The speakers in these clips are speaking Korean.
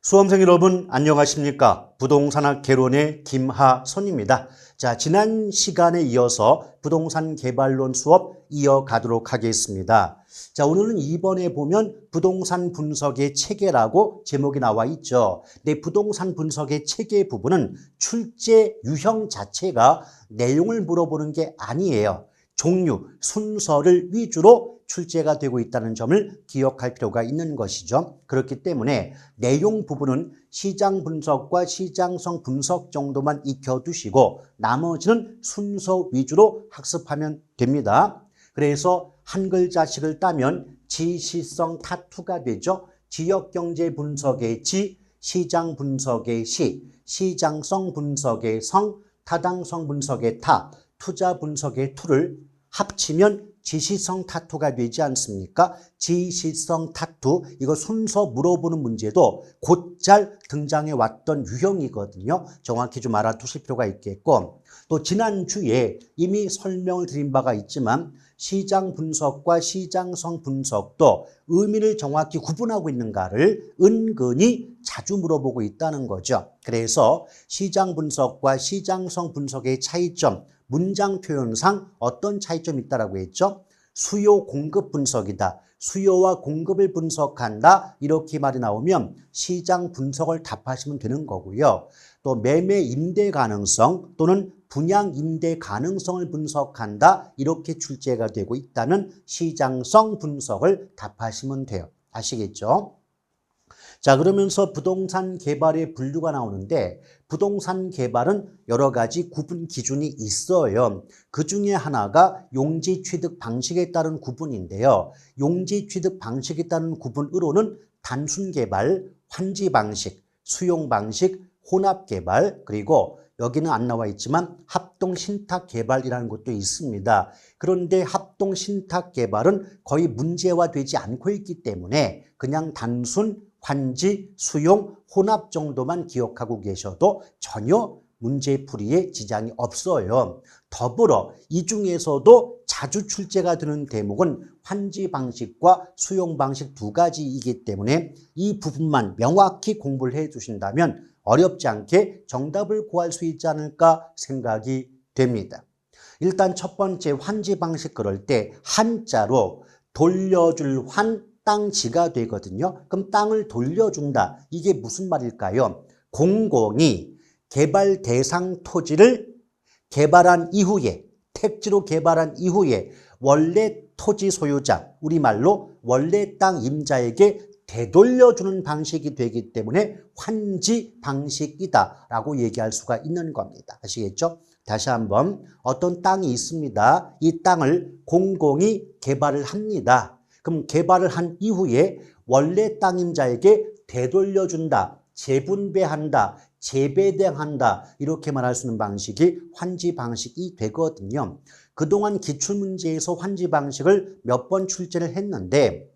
수험생 여러분 안녕하십니까? 부동산학 개론의 김하선입니다. 자, 지난 시간에 이어서 부동산 개발론 수업 이어가도록 하겠습니다. 자, 오늘은 2번에 보면 부동산 분석의 체계라고 제목이 나와 있죠. 근데 부동산 분석의 체계 부분은 출제 유형 자체가 내용을 물어보는 게 아니에요. 종류, 순서를 위주로 출제가 되고 있다는 점을 기억할 필요가 있는 것이죠. 그렇기 때문에 내용 부분은 시장 분석과 시장성 분석 정도만 익혀두시고 나머지는 순서 위주로 학습하면 됩니다. 그래서 한 글자씩을 따면 지시성 타투가 되죠. 지역경제 분석의 지, 시장 분석의 시, 시장성 분석의 성, 타당성 분석의 타, 투자 분석의 투를 합치면 지시성 타투가 되지 않습니까? 지시성 타투, 이거 순서 물어보는 문제도 곧잘 등장해 왔던 유형이거든요. 정확히 좀 알아두실 필요가 있겠고, 또 지난주에 이미 설명을 드린 바가 있지만 시장 분석과 시장성 분석도 의미를 정확히 구분하고 있는가를 은근히 자주 물어보고 있다는 거죠. 그래서 시장 분석과 시장성 분석의 차이점, 문장 표현상 어떤 차이점이 있다라고 했죠? 수요 공급 분석이다. 수요와 공급을 분석한다. 이렇게 말이 나오면 시장 분석을 답하시면 되는 거고요. 또 매매 임대 가능성 또는 분양 임대 가능성을 분석한다. 이렇게 출제가 되고 있다면 시장성 분석을 답하시면 돼요. 아시겠죠? 자, 그러면서 부동산 개발의 분류가 나오는데 부동산 개발은 여러 가지 구분 기준이 있어요. 그 중에 하나가 용지 취득 방식에 따른 구분인데요. 용지 취득 방식에 따른 구분으로는 단순 개발, 환지 방식, 수용 방식, 혼합 개발, 그리고 여기는 안 나와 있지만 합동 신탁 개발이라는 것도 있습니다. 그런데 합동 신탁 개발은 거의 문제화되지 않고 있기 때문에 그냥 단순 환지, 수용, 혼합 정도만 기억하고 계셔도 전혀 문제풀이에 지장이 없어요. 더불어 이 중에서도 자주 출제가 되는 대목은 환지 방식과 수용 방식 두 가지이기 때문에 이 부분만 명확히 공부를 해 주신다면 어렵지 않게 정답을 구할 수 있지 않을까 생각이 됩니다. 일단 첫 번째 환지 방식 그럴 때 한자로 돌려줄 환, 땅지가 되거든요. 그럼 땅을 돌려준다. 이게 무슨 말일까요? 공공이 개발 대상 토지를 개발한 이후에, 택지로 개발한 이후에 원래 토지 소유자, 우리말로 원래 땅 임자에게 되돌려주는 방식이 되기 때문에 환지 방식이다라고 얘기할 수가 있는 겁니다. 아시겠죠? 다시 한번 어떤 땅이 있습니다. 이 땅을 공공이 개발을 합니다. 그럼 개발을 한 이후에 원래 땅임자에게 되돌려준다, 재분배한다, 재배당한다 이렇게 말할 수 있는 방식이 환지 방식이 되거든요. 그동안 기출문제에서 환지 방식을 몇 번 출제를 했는데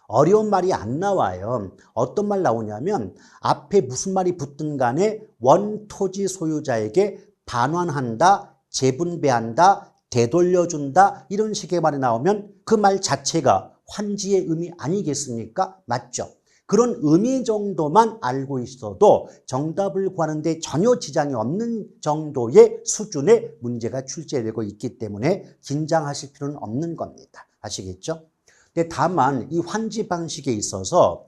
어려운 말이 안 나와요. 어떤 말 나오냐면 앞에 무슨 말이 붙든 간에 원토지 소유자에게 반환한다, 재분배한다, 되돌려준다 이런 식의 말이 나오면 그 말 자체가 환지의 의미 아니겠습니까? 맞죠? 그런 의미 정도만 알고 있어도 정답을 구하는데 전혀 지장이 없는 정도의 수준의 문제가 출제되고 있기 때문에 긴장하실 필요는 없는 겁니다. 아시겠죠? 근데 다만 이 환지 방식에 있어서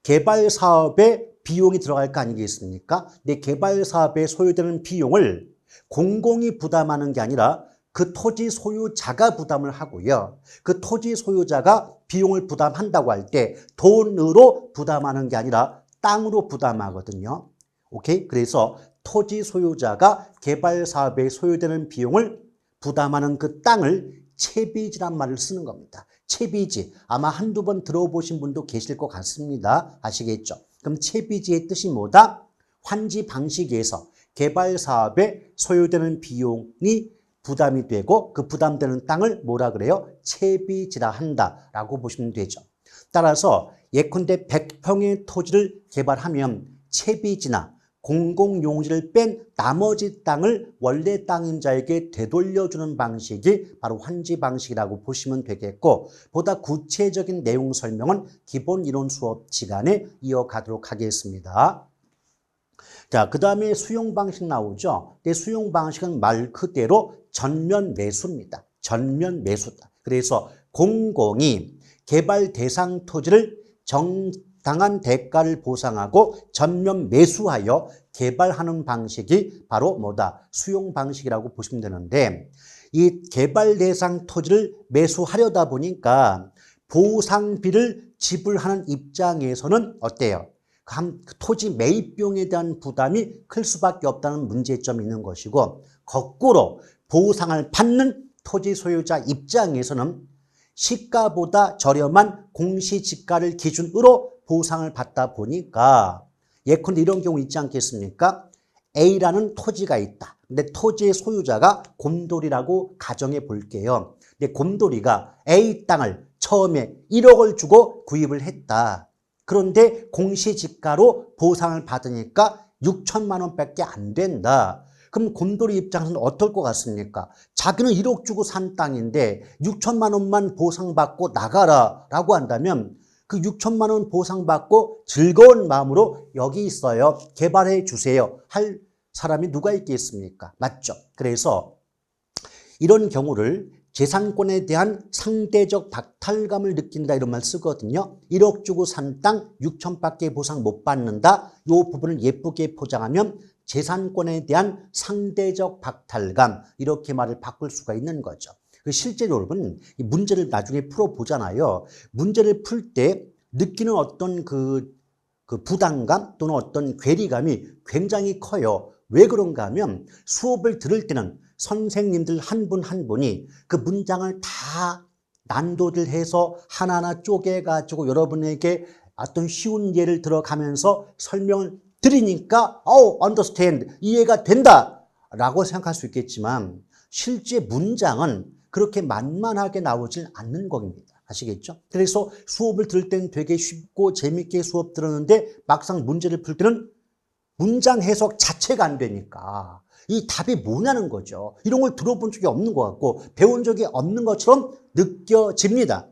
개발 사업에 비용이 들어갈 거 아니겠습니까? 근데 개발 사업에 소요되는 비용을 공공이 부담하는 게 아니라 그 토지 소유자가 부담을 하고요. 그 토지 소유자가 비용을 부담한다고 할 때 돈으로 부담하는 게 아니라 땅으로 부담하거든요. 오케이? 그래서 토지 소유자가 개발 사업에 소요되는 비용을 부담하는 그 땅을 채비지란 말을 쓰는 겁니다. 채비지. 아마 한두 번 들어보신 분도 계실 것 같습니다. 아시겠죠? 그럼 채비지의 뜻이 뭐다? 환지 방식에서 개발 사업에 소요되는 비용이 부담이 되고 그 부담되는 땅을 뭐라 그래요? 채비지라 한다라고 보시면 되죠. 따라서 예컨대 100평의 토지를 개발하면 채비지나 공공용지를 뺀 나머지 땅을 원래 땅인 자에게 되돌려주는 방식이 바로 환지 방식이라고 보시면 되겠고, 보다 구체적인 내용 설명은 기본 이론 수업 시간에 이어가도록 하겠습니다. 자, 그 다음에 수용 방식 나오죠. 이 수용 방식은 말 그대로 전면 매수입니다. 전면 매수다. 그래서 공공이 개발 대상 토지를 정당한 대가를 보상하고 전면 매수하여 개발하는 방식이 바로 뭐다? 수용 방식이라고 보시면 되는데, 이 개발 대상 토지를 매수하려다 보니까 보상비를 지불하는 입장에서는 어때요? 토지 매입 비용에 대한 부담이 클 수밖에 없다는 문제점이 있는 것이고, 거꾸로 보상을 받는 토지 소유자 입장에서는 시가보다 저렴한 공시지가를 기준으로 보상을 받다 보니까, 예컨대 이런 경우 있지 않겠습니까? A라는 토지가 있다. 근데 토지의 소유자가 곰돌이라고 가정해 볼게요. 근데 곰돌이가 A 땅을 처음에 1억을 주고 구입을 했다. 그런데 공시지가로 보상을 받으니까 6천만 원밖에 안 된다. 그럼 곰돌이 입장에서는 어떨 것 같습니까? 자기는 1억 주고 산 땅인데 6천만 원만 보상받고 나가라라고 한다면 그 6천만 원 보상받고 즐거운 마음으로 여기 있어요, 개발해 주세요 할 사람이 누가 있겠습니까? 맞죠? 그래서 이런 경우를 재산권에 대한 상대적 박탈감을 느낀다 이런 말 쓰거든요. 1억 주고 산 땅 6천밖에 보상 못 받는다. 이 부분을 예쁘게 포장하면 재산권에 대한 상대적 박탈감, 이렇게 말을 바꿀 수가 있는 거죠. 실제로 여러분 이 문제를 나중에 풀어보잖아요. 문제를 풀 때 느끼는 어떤 그 부담감 또는 어떤 괴리감이 굉장히 커요. 왜 그런가 하면 수업을 들을 때는 선생님들 한 분 한 분이 그 문장을 다 난도를 해서 하나하나 쪼개가지고 여러분에게 어떤 쉬운 예를 들어가면서 설명을 드리니까 understand, 이해가 된다 라고 생각할 수 있겠지만, 실제 문장은 그렇게 만만하게 나오질 않는 겁니다. 아시겠죠? 그래서 수업을 들을 때는 되게 쉽고 재밌게 수업 들었는데 막상 문제를 풀 때는 문장 해석 자체가 안 되니까 이 답이 뭐냐는 거죠. 이런 걸 들어본 적이 없는 것 같고 배운 적이 없는 것처럼 느껴집니다.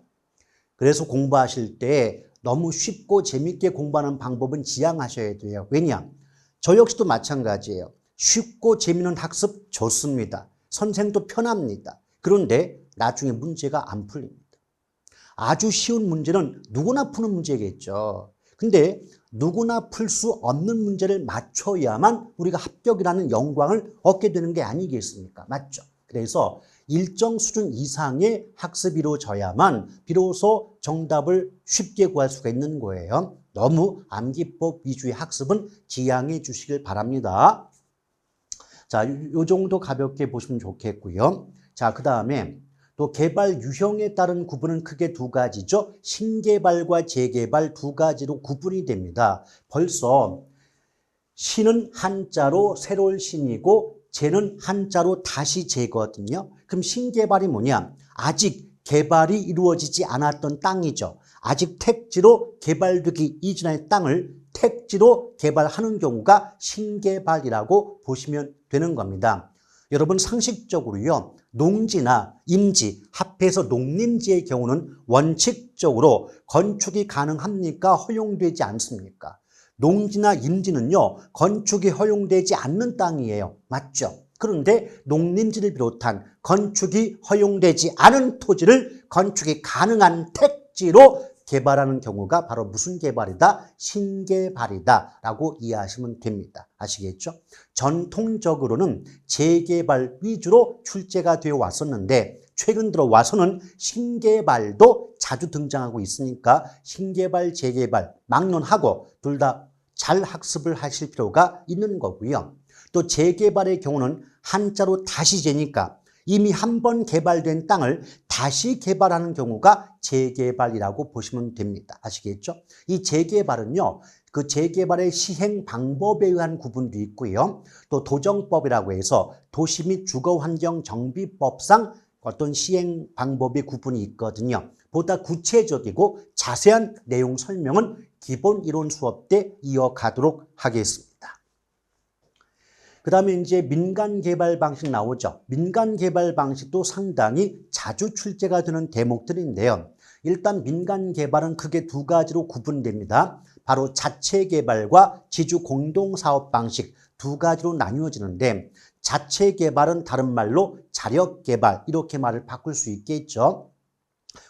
그래서 공부하실 때 너무 쉽고 재밌게 공부하는 방법은 지양하셔야 돼요. 왜냐? 저 역시도 마찬가지예요. 쉽고 재미있는 학습 좋습니다. 선생도 편합니다. 그런데 나중에 문제가 안 풀립니다. 아주 쉬운 문제는 누구나 푸는 문제겠죠. 근데 누구나 풀 수 없는 문제를 맞춰야만 우리가 합격이라는 영광을 얻게 되는 게 아니겠습니까? 맞죠? 그래서 일정 수준 이상의 학습이 이루어져야만 비로소 정답을 쉽게 구할 수가 있는 거예요. 너무 암기법 위주의 학습은 지양해 주시길 바랍니다. 자, 요 정도 가볍게 보시면 좋겠고요. 자, 그 다음에 또 개발 유형에 따른 구분은 크게 두 가지죠. 신개발과 재개발 두 가지로 구분이 됩니다. 벌써 신은 한자로 새로운 신이고 재는 한자로 다시 재거든요. 그럼 신개발이 뭐냐? 아직 개발이 이루어지지 않았던 땅이죠. 아직 택지로 개발되기 이전의 땅을 택지로 개발하는 경우가 신개발이라고 보시면 되는 겁니다. 여러분 상식적으로요, 농지나 임지, 합해서 농림지의 경우는 원칙적으로 건축이 가능합니까? 허용되지 않습니까? 농지나 임지는요, 건축이 허용되지 않는 땅이에요. 맞죠? 그런데 농림지를 비롯한 건축이 허용되지 않은 토지를 건축이 가능한 택지로 개발하는 경우가 바로 무슨 개발이다? 신개발이다 라고 이해하시면 됩니다. 아시겠죠? 전통적으로는 재개발 위주로 출제가 되어 왔었는데 최근 들어 와서는 신개발도 자주 등장하고 있으니까 신개발, 재개발 막론하고 둘 다 잘 학습을 하실 필요가 있는 거고요. 또 재개발의 경우는 한자로 다시 재니까 이미 한 번 개발된 땅을 다시 개발하는 경우가 재개발이라고 보시면 됩니다. 아시겠죠? 이 재개발은요, 그 재개발의 시행 방법에 의한 구분도 있고요. 또 도정법이라고 해서 도시 및 주거환경정비법상 어떤 시행 방법의 구분이 있거든요. 보다 구체적이고 자세한 내용 설명은 기본 이론 수업 때 이어가도록 하겠습니다. 그 다음에 이제 민간 개발 방식 나오죠. 민간 개발 방식도 상당히 자주 출제가 되는 대목들인데요. 일단 민간 개발은 크게 두 가지로 구분됩니다. 바로 자체 개발과 지주 공동 사업 방식 두 가지로 나뉘어지는데 자체 개발은 다른 말로 자력 개발 이렇게 말을 바꿀 수 있겠죠.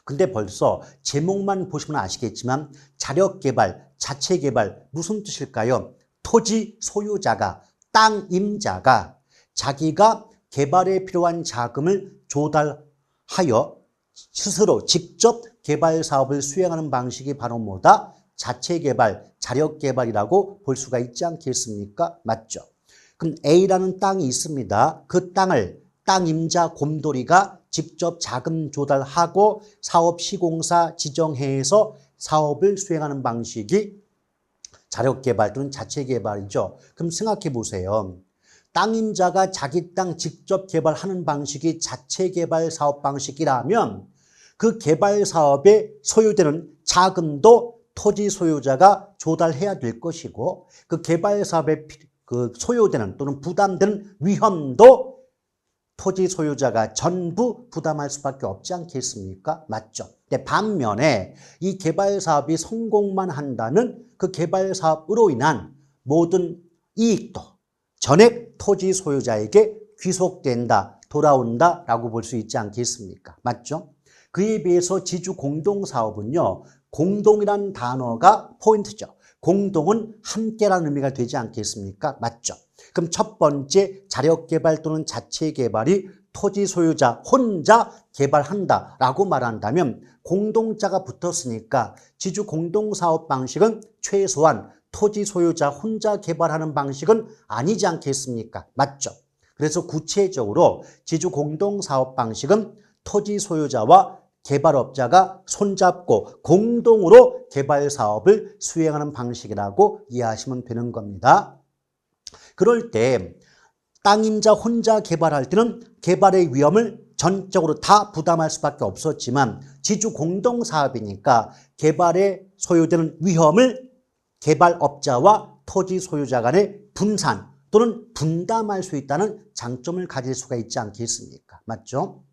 근데 벌써 제목만 보시면 아시겠지만 자력 개발, 자체 개발 무슨 뜻일까요? 토지 소유자가 땅 임자가 자기가 개발에 필요한 자금을 조달하여 스스로 직접 개발 사업을 수행하는 방식이 바로 뭐다? 자체 개발, 자력 개발이라고 볼 수가 있지 않겠습니까? 맞죠? 그럼 A라는 땅이 있습니다. 그 땅을 땅 임자 곰돌이가 직접 자금 조달하고 사업 시공사 지정해서 사업을 수행하는 방식이 자력 개발 또는 자체 개발이죠. 그럼 생각해 보세요. 땅 임자가 자기 땅 직접 개발하는 방식이 자체 개발 사업 방식이라면 그 개발 사업에 소요되는 자금도 토지 소유자가 조달해야 될 것이고 그 개발 사업에 그 소요되는 또는 부담되는 위험도 토지 소유자가 전부 부담할 수밖에 없지 않겠습니까? 맞죠? 근데 반면에 이 개발 사업이 성공만 한다면 그 개발 사업으로 인한 모든 이익도 전액 토지 소유자에게 귀속된다, 돌아온다라고 볼 수 있지 않겠습니까? 맞죠? 그에 비해서 지주 공동 사업은요. 공동이란 단어가 포인트죠. 공동은 함께라는 의미가 되지 않겠습니까? 맞죠? 그럼 첫 번째 자력개발 또는 자체개발이 토지 소유자 혼자 개발한다라고 말한다면 공동자가 붙었으니까 지주 공동사업 방식은 최소한 토지 소유자 혼자 개발하는 방식은 아니지 않겠습니까? 맞죠? 그래서 구체적으로 지주 공동사업 방식은 토지 소유자와 개발업자가 손잡고 공동으로 개발 사업을 수행하는 방식이라고 이해하시면 되는 겁니다. 그럴 때 땅임자 혼자 개발할 때는 개발의 위험을 전적으로 다 부담할 수밖에 없었지만 지주 공동사업이니까 개발에 소요되는 위험을 개발업자와 토지 소유자 간의 분산 또는 분담할 수 있다는 장점을 가질 수가 있지 않겠습니까? 맞죠?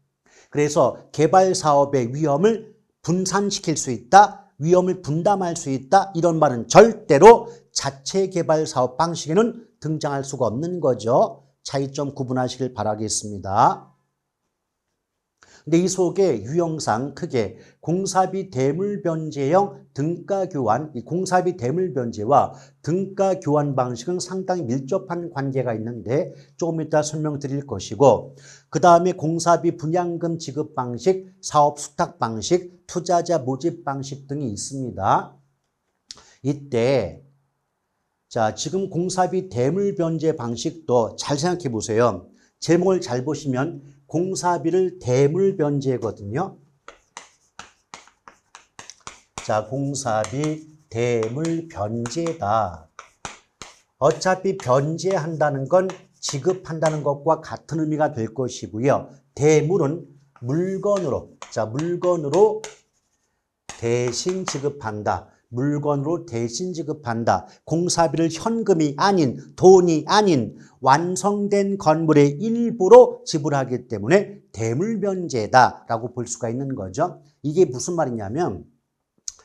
그래서 개발 사업의 위험을 분산시킬 수 있다, 위험을 분담할 수 있다 이런 말은 절대로 자체 개발 사업 방식에는 등장할 수가 없는 거죠. 차이점 구분하시길 바라겠습니다. 근데 이 속에 유형상 크게 공사비 대물변제형 등가교환, 이 공사비 대물변제와 등가교환 방식은 상당히 밀접한 관계가 있는데 조금 이따 설명드릴 것이고 그 다음에 공사비 분양금 지급 방식, 사업 수탁 방식, 투자자 모집 방식 등이 있습니다. 이때 자 지금 공사비 대물변제 방식도 잘 생각해 보세요. 제목을 잘 보시면 공사비를 대물변제거든요. 자, 공사비 대물변제다. 어차피 변제한다는 건 지급한다는 것과 같은 의미가 될 것이고요. 대물은 물건으로, 자, 물건으로 대신 지급한다. 물건으로 대신 지급한다. 공사비를 현금이 아닌 돈이 아닌 완성된 건물의 일부로 지불하기 때문에 대물변제다라고 볼 수가 있는 거죠. 이게 무슨 말이냐면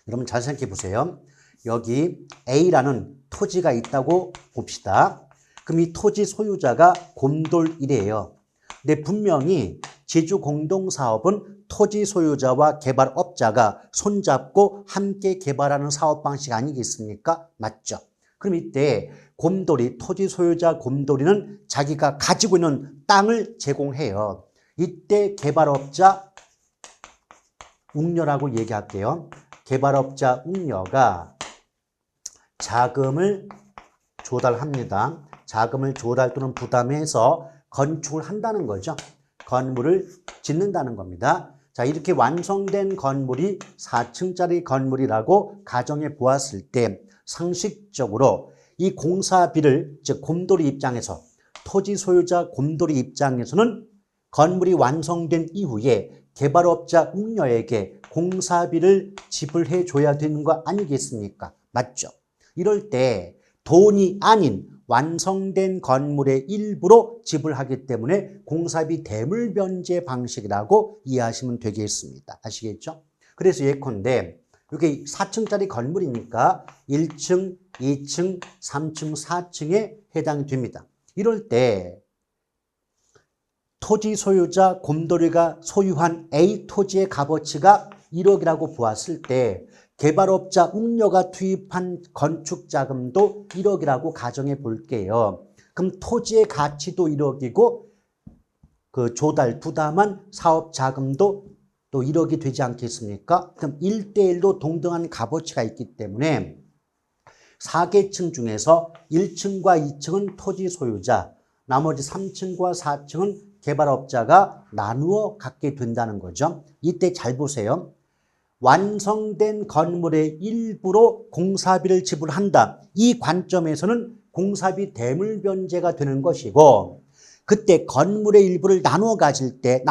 여러분 잘 생각해 보세요. 여기 A라는 토지가 있다고 봅시다. 그럼 이 토지 소유자가 곰돌이래요. 근데 분명히 지주 공동사업은 토지 소유자와 개발업자가 손잡고 함께 개발하는 사업 방식 아니겠습니까? 맞죠? 그럼 이때 곰돌이, 토지 소유자 곰돌이는 자기가 가지고 있는 땅을 제공해요. 이때 개발업자 웅녀라고 얘기할게요. 개발업자 웅녀가 자금을 조달합니다. 자금을 조달 또는 부담해서 건축을 한다는 거죠. 건물을 짓는다는 겁니다. 자, 이렇게 완성된 건물이 4층짜리 건물이라고 가정해 보았을 때 상식적으로 이 공사비를 즉 곰돌이 입장에서 토지 소유자 곰돌이 입장에서는 건물이 완성된 이후에 개발업자 웅녀에게 공사비를 지불해 줘야 되는 거 아니겠습니까? 맞죠? 이럴 때 돈이 아닌 완성된 건물의 일부로 지불하기 때문에 공사비 대물변제 방식이라고 이해하시면 되겠습니다. 아시겠죠? 그래서 예컨대 이게 4층짜리 건물이니까 1층, 2층, 3층, 4층에 해당이 됩니다. 이럴 때 토지 소유자 곰돌이가 소유한 A 토지의 값어치가 1억이라고 보았을 때 개발업자 웅녀가 투입한 건축자금도 1억이라고 가정해 볼게요. 그럼 토지의 가치도 1억이고 그 조달 부담한 사업자금도 또 1억이 되지 않겠습니까? 그럼 1대1로 동등한 값어치가 있기 때문에 4계층 중에서 1층과 2층은 토지 소유자, 나머지 3층과 4층은 개발업자가 나누어 갖게 된다는 거죠. 이때 잘 보세요. 완성된 건물의 일부로 공사비를 지불한다. 이 관점에서는 공사비 대물변제가 되는 것이고, 그때 건물의 일부를 나눠 가질 때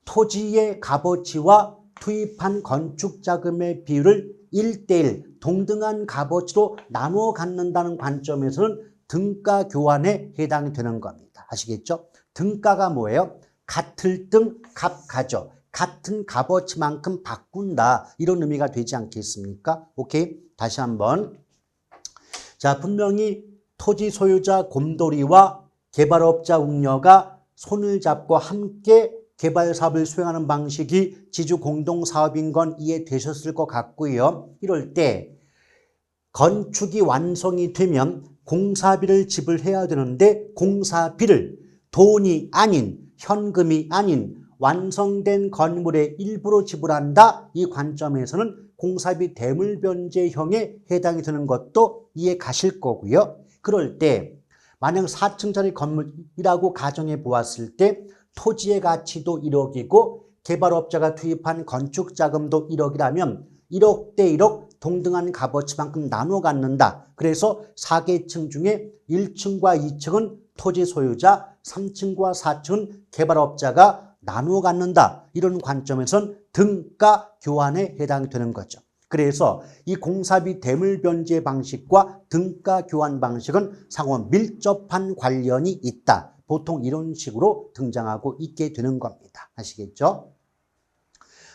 토지의 값어치와 투입한 건축자금의 비율을 1대1 동등한 값어치로 나누어 갖는다는 관점에서는 등가 교환에 해당이 되는 겁니다. 아시겠죠? 등가가 뭐예요? 같을 등 값가죠. 같은 값어치만큼 바꾼다. 이런 의미가 되지 않겠습니까? 오케이? 다시 한번. 자, 분명히 토지 소유자 곰돌이와 개발업자 웅녀가 손을 잡고 함께 개발 사업을 수행하는 방식이 지주 공동 사업인 건 이해되셨을 것 같고요. 이럴 때 건축이 완성이 되면 공사비를 지불해야 되는데 공사비를 돈이 아닌 현금이 아닌 완성된 건물의 일부로 지불한다. 이 관점에서는 공사비 대물변제형에 해당이 되는 것도 이해 가실 거고요. 그럴 때 만약 4층짜리 건물이라고 가정해 보았을 때 토지의 가치도 1억이고 개발업자가 투입한 건축자금도 1억이라면 1억 대 1억 동등한 값어치만큼 나눠 갖는다. 그래서 4계층 중에 1층과 2층은 토지 소유자, 3층과 4층은 개발업자가 나누어 갖는다. 이런 관점에선 등가 교환에 해당이 되는 거죠. 그래서 이 공사비 대물변제 방식과 등가 교환 방식은 상호 밀접한 관련이 있다. 보통 이런 식으로 등장하고 있게 되는 겁니다. 아시겠죠?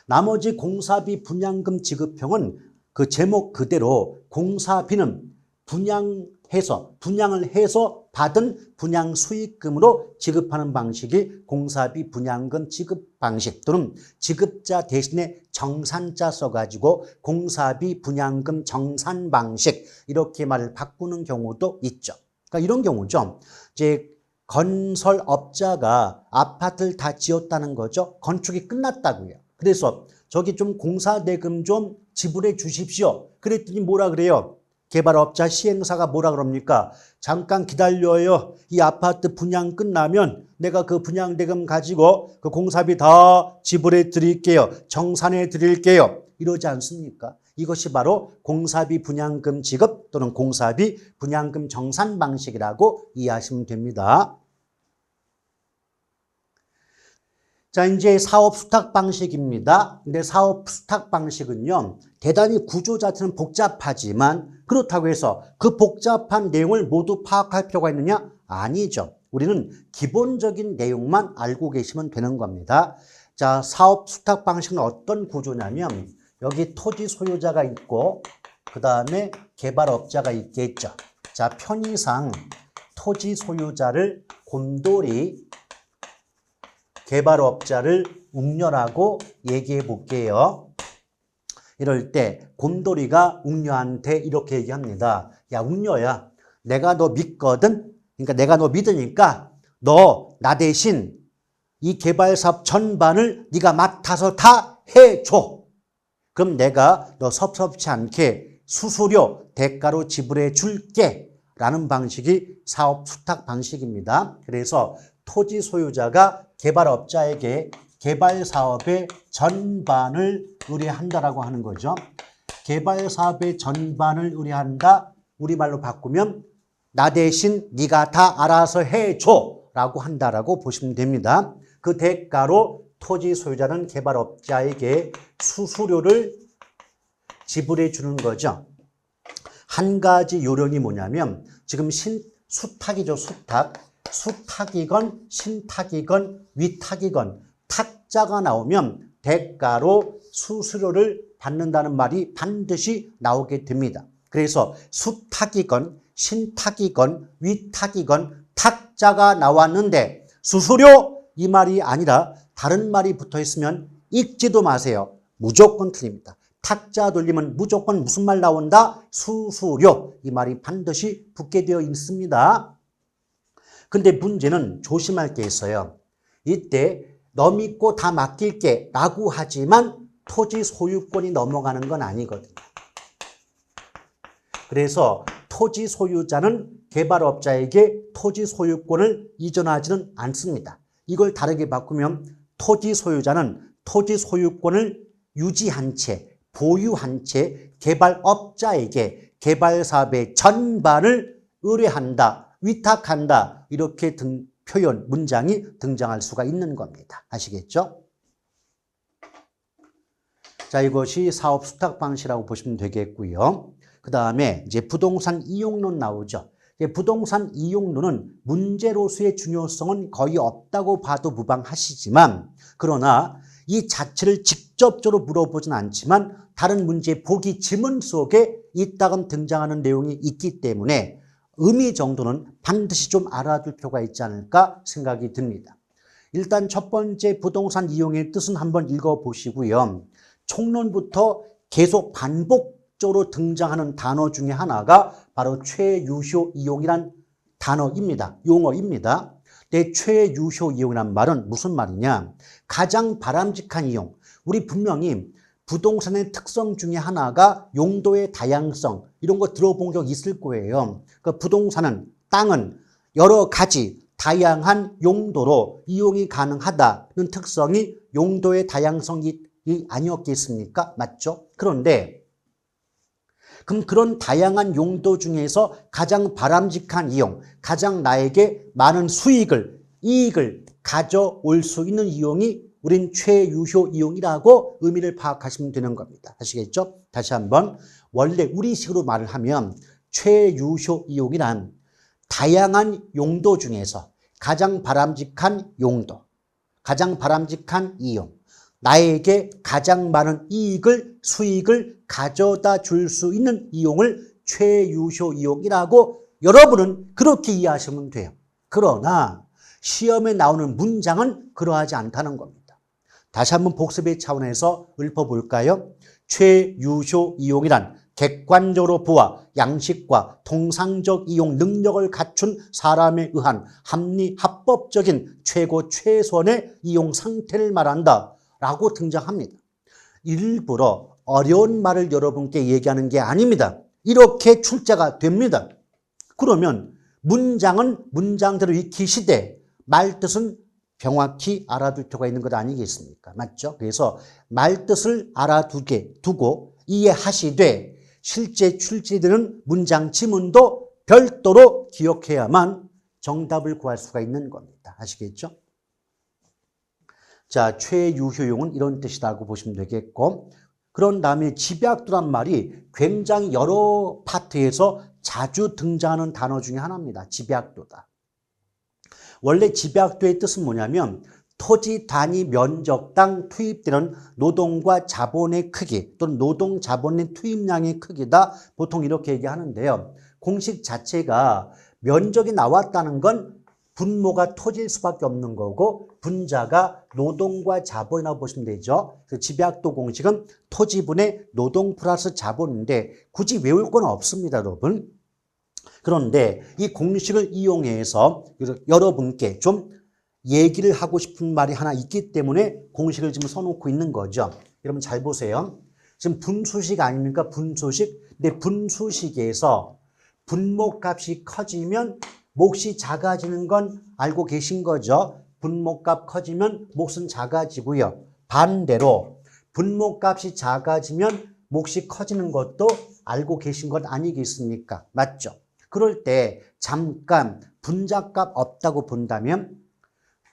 나머지 공사비 분양금 지급형은 그 제목 그대로 공사비는 분양을 해서 받은 분양 수익금으로 지급하는 방식이 공사비 분양금 지급 방식 또는 지급자 대신에 정산자 써가지고 공사비 분양금 정산 방식 이렇게 말을 바꾸는 경우도 있죠. 그러니까 이런 경우죠. 이제 건설업자가 아파트를 다 지었다는 거죠. 건축이 끝났다고요. 그래서 저기 좀 공사대금 좀 지불해 주십시오. 그랬더니 뭐라 그래요? 개발업자 시행사가 뭐라 그럽니까? 잠깐 기다려요. 이 아파트 분양 끝나면 내가 그 분양대금 가지고 그 공사비 다 지불해 드릴게요. 정산해 드릴게요. 이러지 않습니까? 이것이 바로 공사비 분양금 지급 또는 공사비 분양금 정산 방식이라고 이해하시면 됩니다. 자, 이제 사업 수탁 방식입니다. 근데 사업 수탁 방식은요, 대단히 구조 자체는 복잡하지만 그렇다고 해서 그 복잡한 내용을 모두 파악할 필요가 있느냐? 아니죠. 우리는 기본적인 내용만 알고 계시면 되는 겁니다. 자, 사업 수탁 방식은 어떤 구조냐면 여기 토지 소유자가 있고 그 다음에 개발업자가 있겠죠. 자, 편의상 토지 소유자를 곰돌이, 개발업자를 웅녀라고 얘기해 볼게요. 이럴 때 곰돌이가 웅녀한테 이렇게 얘기합니다. 야, 웅녀야, 내가 너 믿거든? 그러니까 내가 너 믿으니까 너 나 대신 이 개발사업 전반을 네가 맡아서 다 해줘. 그럼 내가 너 섭섭치 않게 수수료 대가로 지불해 줄게 라는 방식이 사업 수탁 방식입니다. 그래서 토지 소유자가 개발업자에게 개발 사업의 전반을 의뢰한다라고 하는 거죠. 개발 사업의 전반을 의뢰한다. 우리말로 바꾸면 나 대신 네가 다 알아서 해줘라고 한다라고 보시면 됩니다. 그 대가로 토지 소유자는 개발업자에게 수수료를 지불해 주는 거죠. 한 가지 요령이 뭐냐면 지금 수탁이죠. 수탁이건 신탁이건 위탁이건 탁자가 나오면 대가로 수수료를 받는다는 말이 반드시 나오게 됩니다. 그래서 수탁이건 신탁이건 위탁이건 탁자가 나왔는데 수수료 이 말이 아니라 다른 말이 붙어 있으면 읽지도 마세요. 무조건 틀립니다. 탁자 돌리면 무조건 무슨 말 나온다? 수수료. 이 말이 반드시 붙게 되어 있습니다. 근데 문제는 조심할 게 있어요. 이때 너 믿고 다 맡길게 라고 하지만 토지 소유권이 넘어가는 건 아니거든요. 그래서 토지 소유자는 개발업자에게 토지 소유권을 이전하지는 않습니다. 이걸 다르게 바꾸면 토지 소유자는 토지 소유권을 유지한 채, 보유한 채 개발업자에게 개발사업의 전반을 의뢰한다, 위탁한다 이렇게 표현, 문장이 등장할 수가 있는 겁니다. 아시겠죠? 자, 이것이 사업 수탁 방식이라고 보시면 되겠고요. 그 다음에 이제 부동산 이용론 나오죠. 부동산 이용론은 문제로서의 중요성은 거의 없다고 봐도 무방하시지만 그러나 이 자체를 직접적으로 물어보진 않지만 다른 문제 보기 지문 속에 이따금 등장하는 내용이 있기 때문에 의미 정도는 반드시 좀 알아둘 필요가 있지 않을까 생각이 듭니다. 일단 첫 번째 부동산 이용의 뜻은 한번 읽어보시고요. 총론부터 계속 반복적으로 등장하는 단어 중에 하나가 바로 최유효 이용이란 단어입니다. 용어입니다. 근데 최유효 이용이란 말은 무슨 말이냐? 가장 바람직한 이용. 우리 분명히 부동산의 특성 중에 하나가 용도의 다양성 이런 거 들어본 적 있을 거예요. 그 부동산은 땅은 여러 가지 다양한 용도로 이용이 가능하다는 특성이 용도의 다양성이 아니었겠습니까? 맞죠? 그런데 그럼 그런 다양한 용도 중에서 가장 바람직한 이용, 가장 나에게 많은 이익을 가져올 수 있는 이용이 우린 최유효 이용이라고 의미를 파악하시면 되는 겁니다. 아시겠죠? 다시 한번 원래 우리식으로 말을 하면 최유효 이용이란 다양한 용도 중에서 가장 바람직한 용도, 가장 바람직한 이용, 나에게 가장 많은 수익을 가져다 줄 수 있는 이용을 최유효 이용이라고 여러분은 그렇게 이해하시면 돼요. 그러나 시험에 나오는 문장은 그러하지 않다는 겁니다. 다시 한번 복습의 차원에서 읊어볼까요? 최유효 이용이란 객관적으로 보아 양식과 통상적 이용 능력을 갖춘 사람에 의한 합법적인 최소한의 이용 상태를 말한다 라고 등장합니다. 일부러 어려운 말을 여러분께 얘기하는 게 아닙니다. 이렇게 출제가 됩니다. 그러면 문장은 문장대로 익히시되 말뜻은 명확히 알아둘 필요가 있는 것 아니겠습니까? 맞죠? 그래서 말뜻을 두고 이해하시되 실제 출제되는 문장 지문도 별도로 기억해야만 정답을 구할 수가 있는 겁니다. 아시겠죠? 자, 최유효용은 이런 뜻이라고 보시면 되겠고 그런 다음에 집약도란 말이 굉장히 여러 파트에서 자주 등장하는 단어 중에 하나입니다. 집약도다. 원래 집약도의 뜻은 뭐냐면 토지 단위 면적당 투입되는 노동과 자본의 크기 또는 노동 자본의 투입량의 크기다. 보통 이렇게 얘기하는데요. 공식 자체가 면적이 나왔다는 건 분모가 토지일 수밖에 없는 거고 분자가 노동과 자본이라고 보시면 되죠. 그 집약도 공식은 토지분의 노동 플러스 자본인데 굳이 외울 건 없습니다, 여러분. 그런데 이 공식을 이용해서 여러분께 좀 얘기를 하고 싶은 말이 하나 있기 때문에 공식을 지금 써놓고 있는 거죠. 여러분 잘 보세요. 지금 분수식 아닙니까? 분수식. 근데 분수식에서 분모값이 커지면 몫이 작아지는 건 알고 계신 거죠. 분모값 커지면 몫은 작아지고요. 반대로 분모값이 작아지면 몫이 커지는 것도 알고 계신 것 아니겠습니까? 맞죠? 그럴 때 잠깐 분자값 없다고 본다면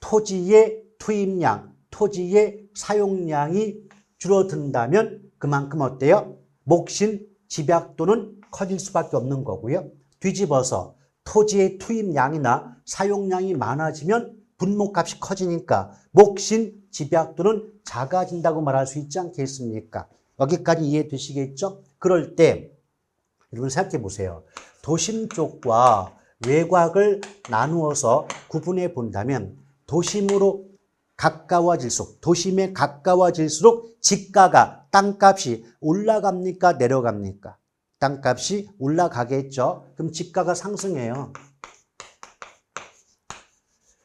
토지의 투입량, 토지의 사용량이 줄어든다면 그만큼 어때요? 몫인 집약도는 커질 수밖에 없는 거고요. 뒤집어서 토지의 투입량이나 사용량이 많아지면 분모값이 커지니까 몫인 집약도는 작아진다고 말할 수 있지 않겠습니까? 여기까지 이해되시겠죠? 그럴 때 여러분 생각해 보세요. 도심 쪽과 외곽을 나누어서 구분해 본다면 도심으로 가까워질수록, 도심에 가까워질수록 집가가, 땅값이 올라갑니까? 내려갑니까? 땅값이 올라가겠죠? 그럼 집가가 상승해요.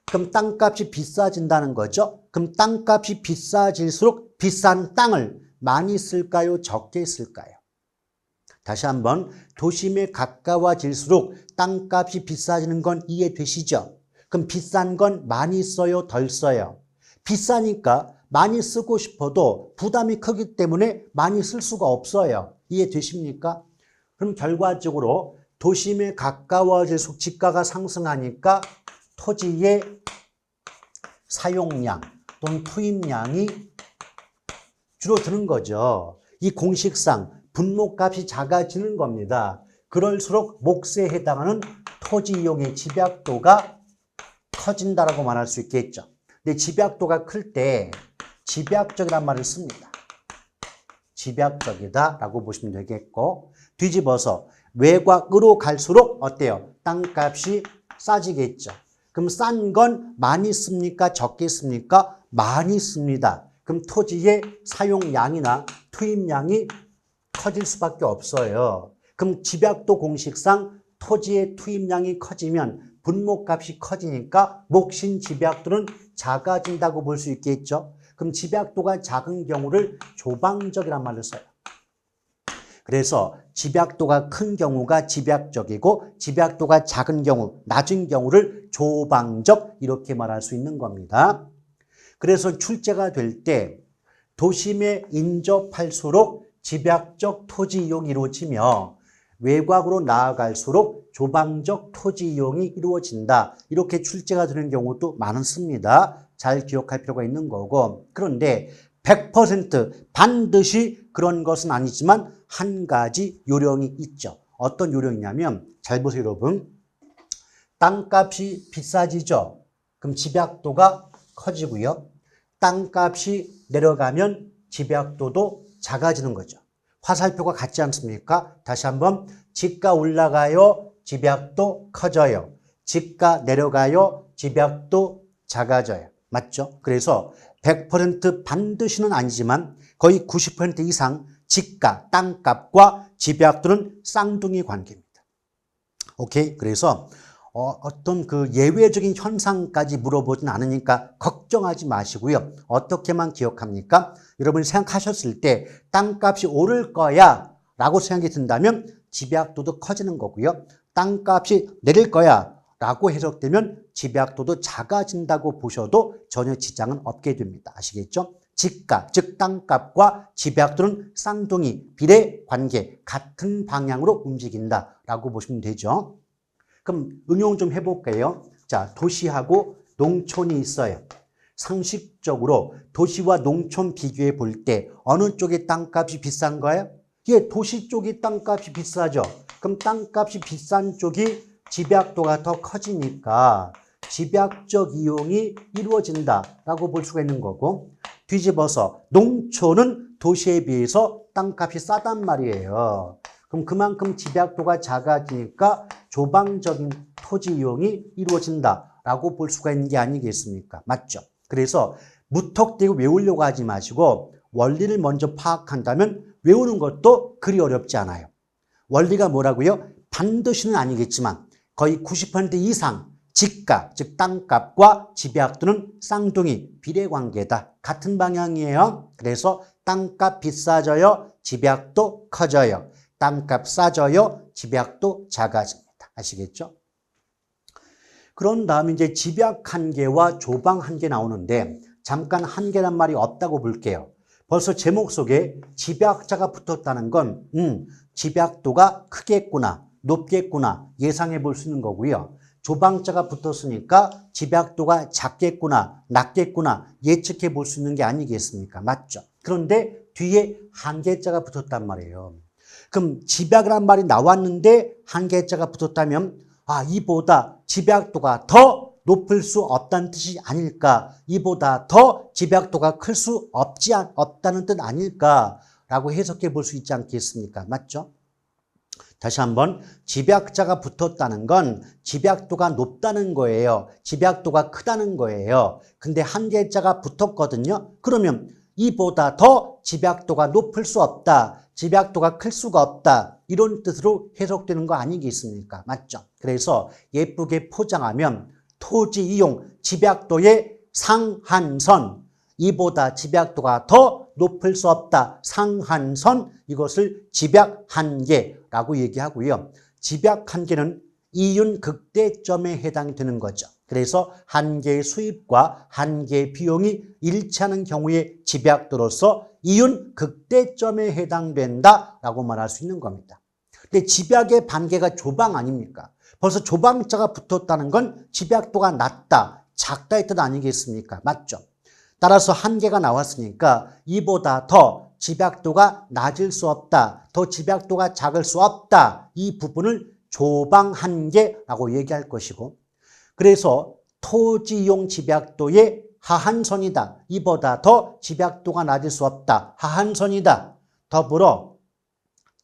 그럼 땅값이 비싸진다는 거죠? 그럼 땅값이 비싸질수록 비싼 땅을 많이 쓸까요? 적게 쓸까요? 다시 한번 도심에 가까워질수록 땅값이 비싸지는 건 이해되시죠? 그럼 비싼 건 많이 써요? 덜 써요? 비싸니까 많이 쓰고 싶어도 부담이 크기 때문에 많이 쓸 수가 없어요. 이해되십니까? 그럼 결과적으로 도심에 가까워질수록 집가가 상승하니까 토지의 사용량 또는 투입량이 줄어드는 거죠. 이 공식상 분모값이 작아지는 겁니다. 그럴수록 몫에 해당하는 토지 이용의 집약도가 커진다라고 말할 수 있겠죠. 근데 집약도가 클 때 집약적이란 말을 씁니다. 집약적이다라고 보시면 되겠고, 뒤집어서 외곽으로 갈수록 어때요? 땅값이 싸지겠죠. 그럼 싼 건 많이 씁니까? 적게 씁니까? 많이 씁니다. 그럼 토지의 사용량이나 투입량이 커질 수밖에 없어요. 그럼 집약도 공식상 토지의 투입량이 커지면 분모값이 커지니까 몫인 집약도는 작아진다고 볼 수 있겠죠. 그럼 집약도가 작은 경우를 조방적이란 말을 써요. 그래서 집약도가 큰 경우가 집약적이고 집약도가 작은 경우, 낮은 경우를 조방적 이렇게 말할 수 있는 겁니다. 그래서 출제가 될 때 도심에 인접할수록 집약적 토지 이용이 이루어지며 외곽으로 나아갈수록 조방적 토지 이용이 이루어진다. 이렇게 출제가 되는 경우도 많습니다. 잘 기억할 필요가 있는 거고, 그런데 100% 반드시 그런 것은 아니지만 한 가지 요령이 있죠. 어떤 요령이냐면 잘 보세요 여러분. 땅값이 비싸지죠. 그럼 집약도가 커지고요. 땅값이 내려가면 집약도도 작아지는 거죠. 화살표가 같지 않습니까? 다시 한번 집가 올라가요. 집약도 커져요. 집가 내려가요. 집약도 작아져요. 맞죠? 그래서 100% 반드시는 아니지만 거의 90% 이상 집가, 땅값과 집약도는 쌍둥이 관계입니다. 오케이? 그래서 어떤 그 예외적인 현상까지 물어보진 않으니까 걱정하지 마시고요. 어떻게만 기억합니까? 여러분이 생각하셨을 때 땅값이 오를 거야 라고 생각이 든다면 집약도도 커지는 거고요. 땅값이 내릴 거야 라고 해석되면 집약도도 작아진다고 보셔도 전혀 지장은 없게 됩니다. 아시겠죠? 집가, 즉 땅값과 집약도는 쌍둥이, 비례 관계, 같은 방향으로 움직인다라고 보시면 되죠. 그럼 응용 좀 해볼게요. 자, 도시하고 농촌이 있어요. 상식적으로 도시와 농촌 비교해 볼 때 어느 쪽의 땅값이 비싼 거예요? 예, 도시 쪽이 땅값이 비싸죠. 그럼 땅값이 비싼 쪽이 집약도가 더 커지니까 집약적 이용이 이루어진다라고 볼 수가 있는 거고, 뒤집어서 농촌은 도시에 비해서 땅값이 싸단 말이에요. 그럼 그만큼 집약도가 작아지니까 조방적인 토지 이용이 이루어진다라고 볼 수가 있는 게 아니겠습니까? 맞죠? 그래서 무턱대고 외우려고 하지 마시고 원리를 먼저 파악한다면 외우는 것도 그리 어렵지 않아요. 원리가 뭐라고요? 반드시는 아니겠지만 거의 90% 이상 집가, 즉 땅값과 집약도는 쌍둥이, 비례관계다. 같은 방향이에요. 그래서 땅값 비싸져요. 집약도 커져요. 땅값 싸져요. 집약도 작아집니다. 아시겠죠? 그런 다음에 이제 집약 한계와 조방 한계 나오는데 잠깐 한계란 말이 없다고 볼게요. 벌써 제목 속에 집약자가 붙었다는 건 집약도가 크겠구나, 높겠구나 예상해 볼 수 있는 거고요. 조방자가 붙었으니까 집약도가 작겠구나, 낮겠구나 예측해 볼 수 있는 게 아니겠습니까? 맞죠? 그런데 뒤에 한계자가 붙었단 말이에요. 그럼 집약이란 말이 나왔는데 한계자가 붙었다면 이보다 집약도가 더 높을 수 없다는 뜻이 아닐까? 이보다 더 집약도가 클 수 없다는 뜻 아닐까라고 해석해 볼 수 있지 않겠습니까? 맞죠? 다시 한번 집약자가 붙었다는 건 집약도가 높다는 거예요. 집약도가 크다는 거예요. 근데 한계자가 붙었거든요. 그러면 이보다 더 집약도가 높을 수 없다. 집약도가 클 수가 없다. 이런 뜻으로 해석되는 거 아니겠습니까? 맞죠? 그래서 예쁘게 포장하면 토지 이용 집약도의 상한선, 이보다 집약도가 더 높을 수 없다. 상한선, 이것을 집약한계라고 얘기하고요. 집약한계는 이윤 극대점에 해당이 되는 거죠. 그래서 한계 수입과 한계 비용이 일치하는 경우에 집약도로서 이윤 극대점에 해당된다라고 말할 수 있는 겁니다. 근데 집약의 반계가 조방 아닙니까? 벌써 조방자가 붙었다는 건 집약도가 낮다, 작다의 뜻 아니겠습니까? 맞죠? 따라서 한계가 나왔으니까 이보다 더 집약도가 낮을 수 없다, 더 집약도가 작을 수 없다, 이 부분을 조방한계라고 얘기할 것이고, 그래서 토지용 집약도의 하한선이다, 이보다 더 집약도가 낮을 수 없다, 하한선이다. 더불어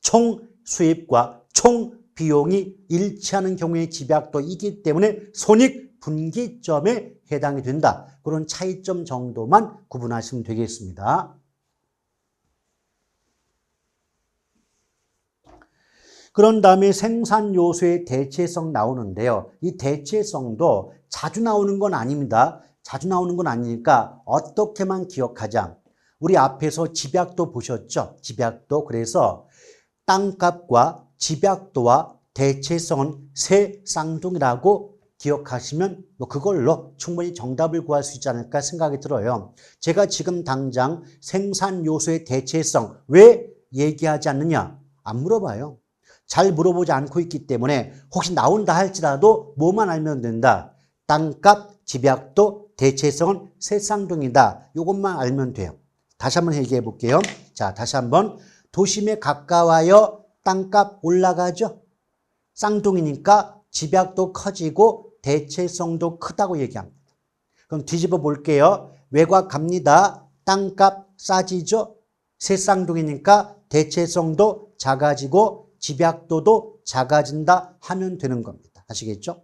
총 수입과 총 비용이 일치하는 경우의 집약도이기 때문에 손익분기점에 해당이 된다. 그런 차이점 정도만 구분하시면 되겠습니다. 그런 다음에 생산요소의 대체성 나오는데요. 이 대체성도 자주 나오는 건 아닙니다. 자주 나오는 건 아니니까 어떻게만 기억하자. 우리 앞에서 집약도 보셨죠? 집약도. 그래서 땅값과 집약도와 대체성은 세 쌍둥이라고 기억하시면 그걸로 충분히 정답을 구할 수 있지 않을까 생각이 들어요. 제가 지금 당장 생산요소의 대체성 왜 얘기하지 않느냐? 안 물어봐요. 잘 물어보지 않고 있기 때문에 혹시 나온다 할지라도 뭐만 알면 된다. 땅값, 집약도, 대체성은 세 쌍둥이다. 이것만 알면 돼요. 다시 한번 얘기해 볼게요. 자, 다시 한번. 도심에 가까워요. 땅값 올라가죠. 쌍둥이니까 집약도 커지고 대체성도 크다고 얘기합니다. 그럼 뒤집어 볼게요. 외곽 갑니다. 땅값 싸지죠. 세 쌍둥이니까 대체성도 작아지고 집약도도 작아진다 하면 되는 겁니다. 아시겠죠?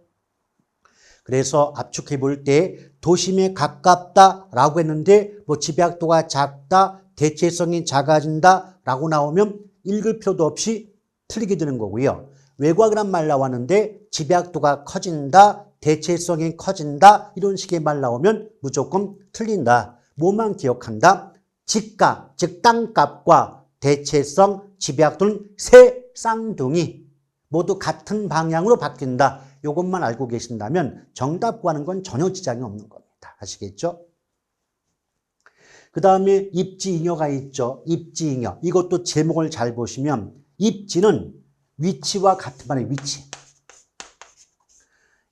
그래서 압축해 볼 때 도심에 가깝다라고 했는데 집약도가 작다, 대체성이 작아진다라고 나오면 읽을 필요도 없이 틀리게 되는 거고요. 외곽이란 말 나왔는데 집약도가 커진다, 대체성이 커진다 이런 식의 말 나오면 무조건 틀린다. 뭐만 기억한다? 집값, 즉 땅값과 대체성, 집약도는 세 쌍둥이 모두 같은 방향으로 바뀐다. 이것만 알고 계신다면 정답 구하는 건 전혀 지장이 없는 겁니다. 아시겠죠? 그 다음에 입지잉여가 있죠. 입지잉여. 이것도 제목을 잘 보시면 입지는 위치와 같은 말이에요. 위치.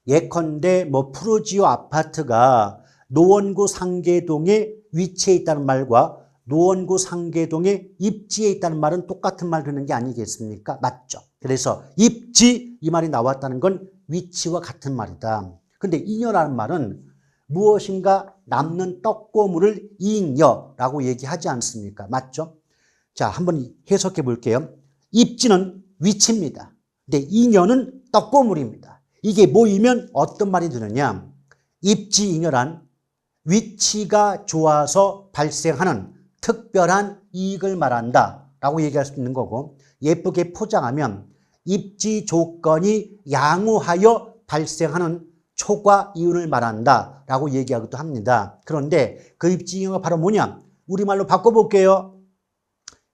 예컨대 푸르지오 아파트가 노원구 상계동에 위치해 있다는 말과 노원구 상계동의 입지에 있다는 말은 똑같은 말 되는 게 아니겠습니까? 맞죠? 그래서 입지 이 말이 나왔다는 건 위치와 같은 말이다. 근데 잉여라는 말은 무엇인가 남는 떡고물을 잉여라고 얘기하지 않습니까? 맞죠? 자, 한번 해석해 볼게요. 입지는 위치입니다. 근데 잉여는 떡고물입니다. 이게 모이면 어떤 말이 되느냐? 입지 잉여란 위치가 좋아서 발생하는 특별한 이익을 말한다 라고 얘기할 수 있는 거고, 예쁘게 포장하면 입지 조건이 양호하여 발생하는 초과 이윤을 말한다 라고 얘기하기도 합니다. 그런데 그 입지잉여가 바로 뭐냐? 우리말로 바꿔볼게요.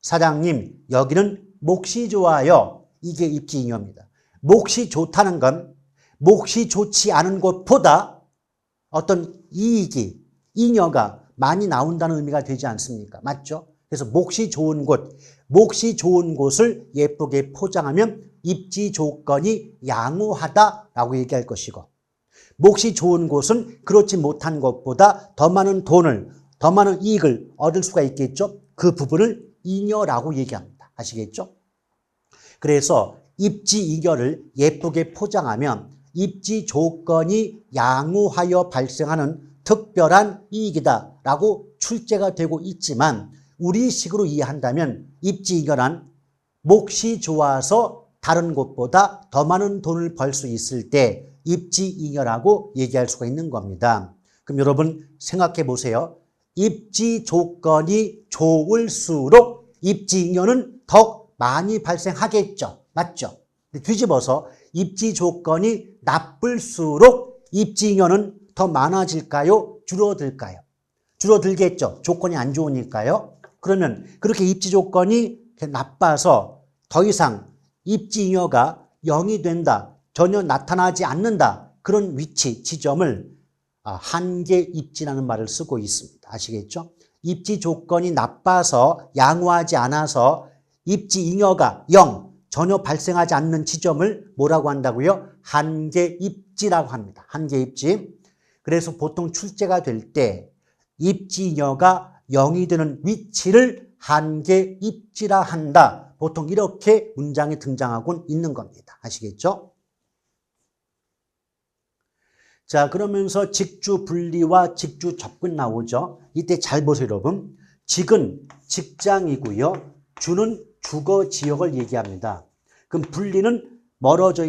사장님, 여기는 몫이 좋아요. 이게 입지잉여입니다. 몫이 좋다는 건 몫이 좋지 않은 곳보다 어떤 이익이, 잉여가 많이 나온다는 의미가 되지 않습니까? 맞죠? 그래서 몫이 좋은 곳, 몫이 좋은 곳을 예쁘게 포장하면 입지 조건이 양호하다라고 얘기할 것이고, 몫이 좋은 곳은 그렇지 못한 것보다 더 많은 돈을, 더 많은 이익을 얻을 수가 있겠죠? 그 부분을 잉여라고 얘기합니다. 아시겠죠? 그래서 입지 이결을 예쁘게 포장하면 입지 조건이 양호하여 발생하는 특별한 이익이다라고 출제가 되고 있지만 우리식으로 이해한다면 입지 이결한 몫이 좋아서 다른 곳보다 더 많은 돈을 벌 수 있을 때 입지 이결하고 얘기할 수가 있는 겁니다. 그럼 여러분 생각해 보세요. 입지 조건이 좋을수록 입지 이결은 더 많이 발생하겠죠. 맞죠? 뒤집어서 입지 조건이 나쁠수록 입지 이결은 더 많아질까요? 줄어들까요? 줄어들겠죠. 조건이 안 좋으니까요. 그러면 그렇게 입지 조건이 나빠서 더 이상 입지 잉여가 0이 된다. 전혀 나타나지 않는다. 그런 위치, 지점을 한계 입지라는 말을 쓰고 있습니다. 아시겠죠? 입지 조건이 나빠서 양호하지 않아서 입지 잉여가 0, 전혀 발생하지 않는 지점을 뭐라고 한다고요? 한계 입지라고 합니다. 한계 입지. 그래서 보통 출제가 될 때 입지 잉여가 0이 되는 위치를 한계 입지라 한다. 보통 이렇게 문장이 등장하고 있는 겁니다. 아시겠죠? 자, 그러면서 직주 분리와 직주 접근 나오죠. 이때 잘 보세요, 여러분. 직은 직장이고요. 주는 주거 지역을 얘기합니다. 그럼 분리는 멀어져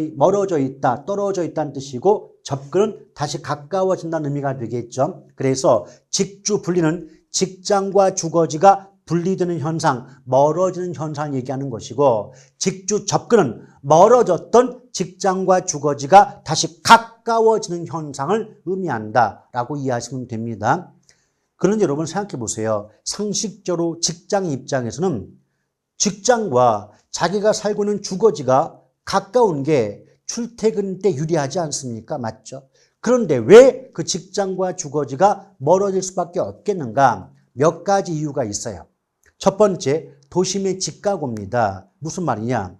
있다, 떨어져 있다는 뜻이고 접근은 다시 가까워진다는 의미가 되겠죠. 그래서 직주 분리는 직장과 주거지가 분리되는 현상, 멀어지는 현상을 얘기하는 것이고 직주 접근은 멀어졌던 직장과 주거지가 다시 가까워지는 현상을 의미한다라고 이해하시면 됩니다. 그런데 여러분 생각해 보세요. 상식적으로 직장의 입장에서는 직장과 자기가 살고 있는 주거지가 가까운 게 출퇴근 때 유리하지 않습니까? 맞죠? 그런데 왜 그 직장과 주거지가 멀어질 수밖에 없겠는가? 몇 가지 이유가 있어요. 첫 번째, 도심의 직가고입니다. 무슨 말이냐?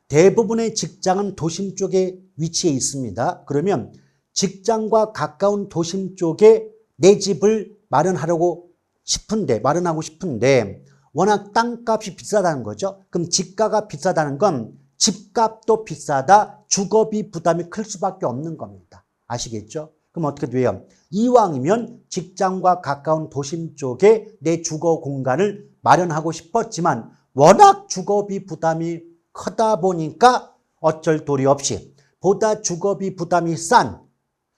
대부분의 직장은 도심 쪽에 위치해 있습니다. 그러면 직장과 가까운 도심 쪽에 내 집을 마련하고 싶은데 워낙 땅값이 비싸다는 거죠. 그럼 집가가 비싸다는 건 집값도 비싸다, 주거비 부담이 클 수밖에 없는 겁니다. 아시겠죠? 그럼 어떻게 돼요? 이왕이면 직장과 가까운 도심 쪽에 내 주거 공간을 마련하고 싶었지만 워낙 주거비 부담이 크다 보니까 어쩔 도리 없이 보다 주거비 부담이 싼,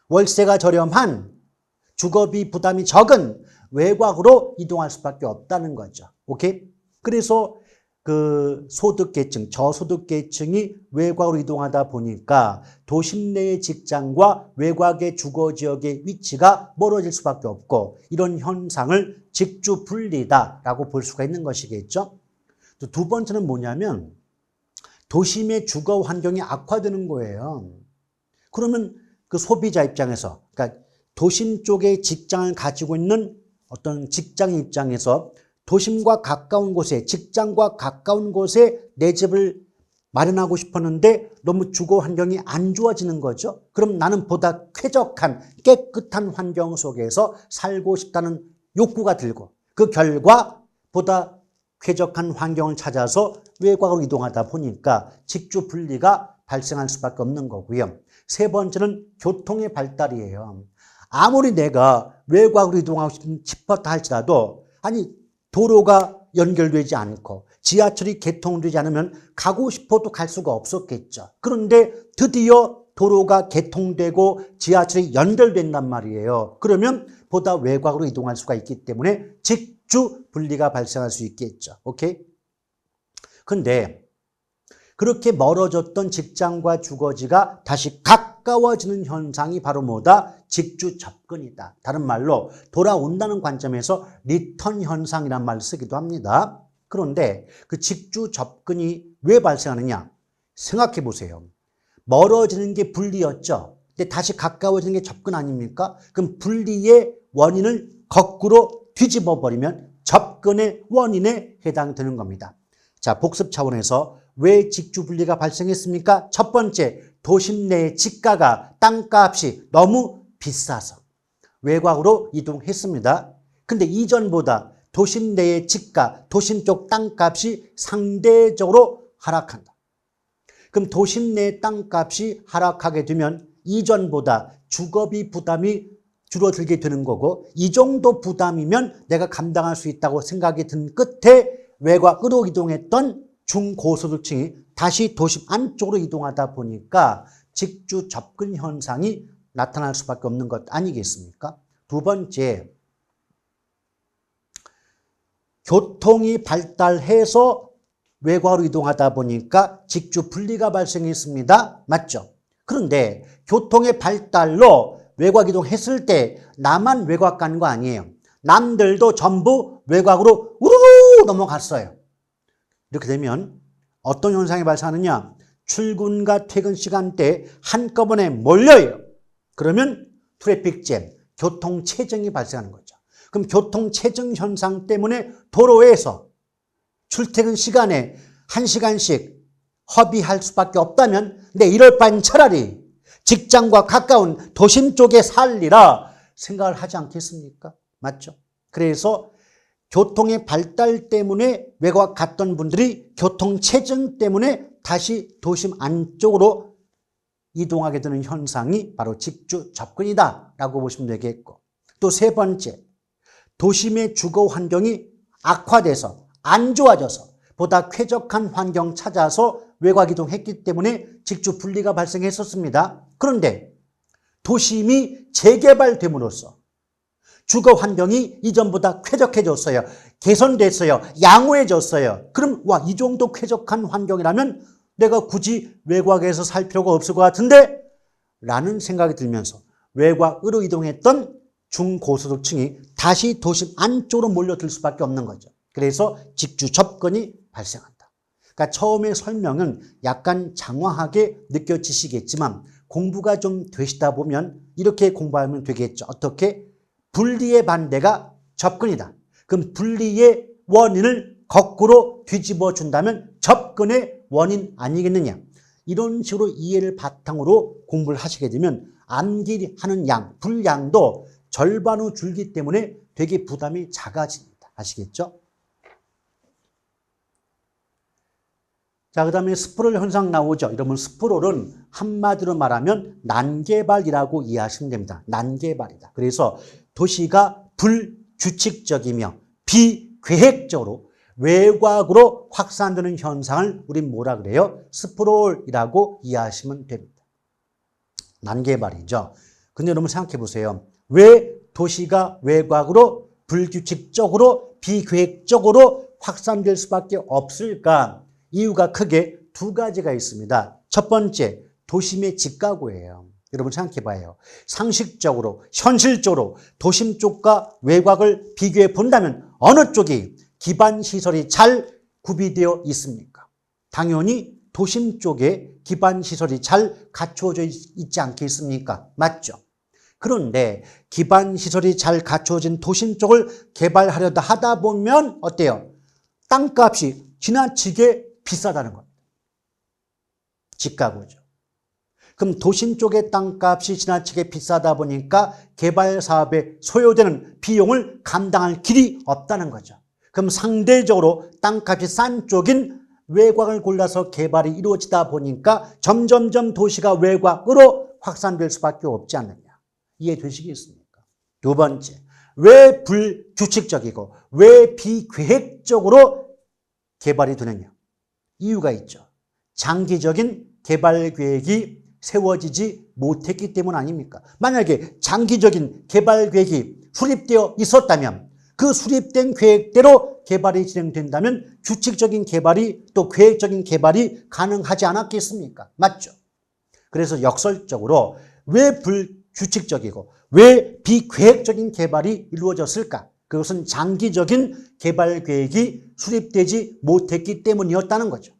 월세가 저렴한, 주거비 부담이 적은 외곽으로 이동할 수밖에 없다는 거죠. 오케이? 그래서 그 소득계층, 저소득계층이 외곽으로 이동하다 보니까 도심 내의 직장과 외곽의 주거지역의 위치가 멀어질 수밖에 없고 이런 현상을 직주분리다라고 볼 수가 있는 것이겠죠. 또 두 번째는 뭐냐면 도심의 주거 환경이 악화되는 거예요. 그러면 그 소비자 입장에서, 그러니까 도심 쪽에 직장을 가지고 있는 어떤 직장 입장에서 도심과 가까운 곳에, 직장과 가까운 곳에 내 집을 마련하고 싶었는데 너무 주거 환경이 안 좋아지는 거죠. 그럼 나는 보다 쾌적한 깨끗한 환경 속에서 살고 싶다는 욕구가 들고 그 결과 보다 쾌적한 환경을 찾아서 외곽으로 이동하다 보니까 직주 분리가 발생할 수밖에 없는 거고요. 세 번째는 교통의 발달이에요. 아무리 내가 외곽으로 이동하고 싶었다 할지라도 도로가 연결되지 않고 지하철이 개통되지 않으면 가고 싶어도 갈 수가 없었겠죠. 그런데 드디어 도로가 개통되고 지하철이 연결된단 말이에요. 그러면 보다 외곽으로 이동할 수가 있기 때문에 직주 분리가 발생할 수 있겠죠. 오케이? 근데 그렇게 멀어졌던 직장과 주거지가 다시 가까워지는 현상이 바로 뭐다? 직주 접근이다. 다른 말로 돌아온다는 관점에서 리턴 현상이란 말을 쓰기도 합니다. 그런데 그 직주 접근이 왜 발생하느냐? 생각해 보세요. 멀어지는 게 분리였죠. 근데 다시 가까워지는 게 접근 아닙니까? 그럼 분리의 원인을 거꾸로 뒤집어 버리면 접근의 원인에 해당되는 겁니다. 자, 복습 차원에서 왜 직주 분리가 발생했습니까? 첫 번째, 도심 내의 집가가 땅값이 너무 비싸서 외곽으로 이동했습니다. 근데 이전보다 도심 내의 집가, 도심 쪽 땅값이 상대적으로 하락한다. 그럼 도심 내 땅값이 하락하게 되면 이전보다 주거비 부담이 줄어들게 되는 거고, 이 정도 부담이면 내가 감당할 수 있다고 생각이 든 끝에 외곽으로 이동했던 중고소득층이 다시 도심 안쪽으로 이동하다 보니까 직주 접근 현상이 나타날 수밖에 없는 것 아니겠습니까? 두 번째, 교통이 발달해서 외곽으로 이동하다 보니까 직주 분리가 발생했습니다. 맞죠? 그런데 교통의 발달로 외곽 이동했을 때 나만 외곽 가는 거 아니에요. 남들도 전부 외곽으로 우르르 넘어갔어요. 이렇게 되면 어떤 현상이 발생하느냐? 출근과 퇴근 시간대에 한꺼번에 몰려요. 그러면 트래픽잼, 교통체증이 발생하는 거죠. 그럼 교통체증 현상 때문에 도로에서 출퇴근 시간에 1시간씩 허비할 수밖에 없다면 이럴 바엔 차라리 직장과 가까운 도심 쪽에 살리라 생각을 하지 않겠습니까? 맞죠? 그래서 교통의 발달 때문에 외곽 갔던 분들이 교통체증 때문에 다시 도심 안쪽으로 이동하게 되는 현상이 바로 직주 접근이다라고 보시면 되겠고, 또 세 번째, 도심의 주거 환경이 악화돼서 안 좋아져서 보다 쾌적한 환경 찾아서 외곽 이동했기 때문에 직주 분리가 발생했었습니다. 그런데 도심이 재개발됨으로써 주거 환경이 이전보다 쾌적해졌어요. 개선됐어요. 양호해졌어요. 그럼 이 정도 쾌적한 환경이라면 내가 굳이 외곽에서 살 필요가 없을 것 같은데? 라는 생각이 들면서 외곽으로 이동했던 중고소득층이 다시 도심 안쪽으로 몰려들 수밖에 없는 거죠. 그래서 직주 접근이 발생한다. 그러니까 처음에 설명은 약간 장황하게 느껴지시겠지만 공부가 좀 되시다 보면 이렇게 공부하면 되겠죠. 어떻게? 분리의 반대가 접근이다. 그럼 분리의 원인을 거꾸로 뒤집어 준다면 접근의 원인 아니겠느냐. 이런 식으로 이해를 바탕으로 공부를 하시게 되면 암기하는 양, 분량도 절반으로 줄기 때문에 되게 부담이 작아집니다. 아시겠죠? 자, 그 다음에 스프롤 현상 나오죠. 이러면 스프롤은 한마디로 말하면 난개발이라고 이해하시면 됩니다. 난개발이다. 그래서 도시가 불규칙적이며 비계획적으로 외곽으로 확산되는 현상을 우린 뭐라 그래요? 스프롤이라고 이해하시면 됩니다. 난개발이죠. 근데 여러분 생각해 보세요. 왜 도시가 외곽으로 불규칙적으로 비계획적으로 확산될 수밖에 없을까? 이유가 크게 두 가지가 있습니다. 첫 번째, 도심의 집가구예요. 여러분 생각해 봐요. 상식적으로, 현실적으로 도심 쪽과 외곽을 비교해 본다면 어느 쪽이 기반시설이 잘 구비되어 있습니까? 당연히 도심 쪽에 기반시설이 잘 갖추어져 있지 않겠습니까? 맞죠? 그런데 기반시설이 잘 갖추어진 도심 쪽을 개발하려다 하다 보면 어때요? 땅값이 지나치게 비싸다는 겁니다. 집가구죠. 그럼 도심 쪽의 땅값이 지나치게 비싸다 보니까 개발 사업에 소요되는 비용을 감당할 길이 없다는 거죠. 그럼 상대적으로 땅값이 싼 쪽인 외곽을 골라서 개발이 이루어지다 보니까 점점점 도시가 외곽으로 확산될 수밖에 없지 않느냐. 이해되시겠습니까? 두 번째, 왜 불규칙적이고 왜 비계획적으로 개발이 되느냐. 이유가 있죠. 장기적인 개발 계획이 세워지지 못했기 때문 아닙니까? 만약에 장기적인 개발 계획이 수립되어 있었다면 그 수립된 계획대로 개발이 진행된다면 규칙적인 개발이 또 계획적인 개발이 가능하지 않았겠습니까? 맞죠? 그래서 역설적으로 왜 불규칙적이고 왜 비계획적인 개발이 이루어졌을까? 그것은 장기적인 개발 계획이 수립되지 못했기 때문이었다는 거죠.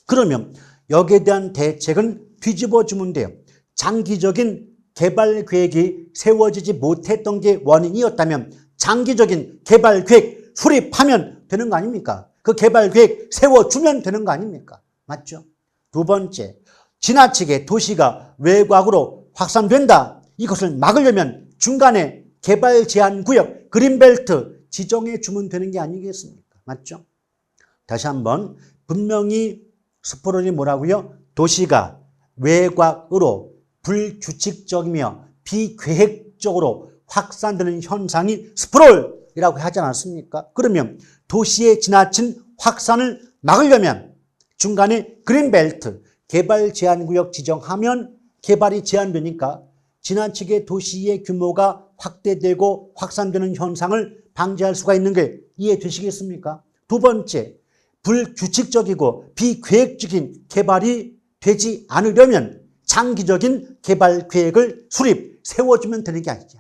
그러면 여기에 대한 대책은 뒤집어주면 돼요. 장기적인 개발 계획이 세워지지 못했던 게 원인이었다면 장기적인 개발 계획 수립하면 되는 거 아닙니까? 그 개발 계획 세워주면 되는 거 아닙니까? 맞죠? 두 번째, 지나치게 도시가 외곽으로 확산된다. 이것을 막으려면 중간에 개발 제한 구역, 그린벨트 지정해 주면 되는 게 아니겠습니까? 맞죠? 다시 한번 분명히 스프롤이 뭐라고요? 도시가 외곽으로 불규칙적이며 비계획적으로 확산되는 현상이 스프롤이라고 하지 않았습니까? 그러면 도시의 지나친 확산을 막으려면 중간에 그린벨트, 개발 제한구역 지정하면 개발이 제한되니까 지나치게 도시의 규모가 확대되고 확산되는 현상을 방지할 수가 있는 게 이해되시겠습니까? 두 번째, 불규칙적이고 비계획적인 개발이 되지 않으려면 장기적인 개발 계획을 세워주면 되는 게 아니죠.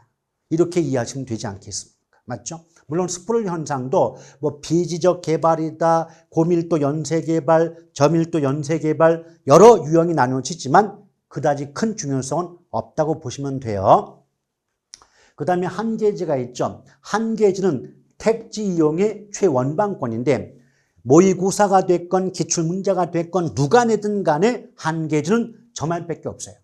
이렇게 이해하시면 되지 않겠습니까? 맞죠? 물론 스프롤 현상도 뭐 비지적 개발이다, 고밀도 연쇄 개발, 저밀도 연쇄 개발 여러 유형이 나누어지지만 그다지 큰 중요성은 없다고 보시면 돼요. 그 다음에 한계지가 있죠. 한계지는 택지 이용의 최원방권인데 모의고사가 됐건 기출문제가 됐건 누가 내든 간에 한계지는 저 말밖에 없어요.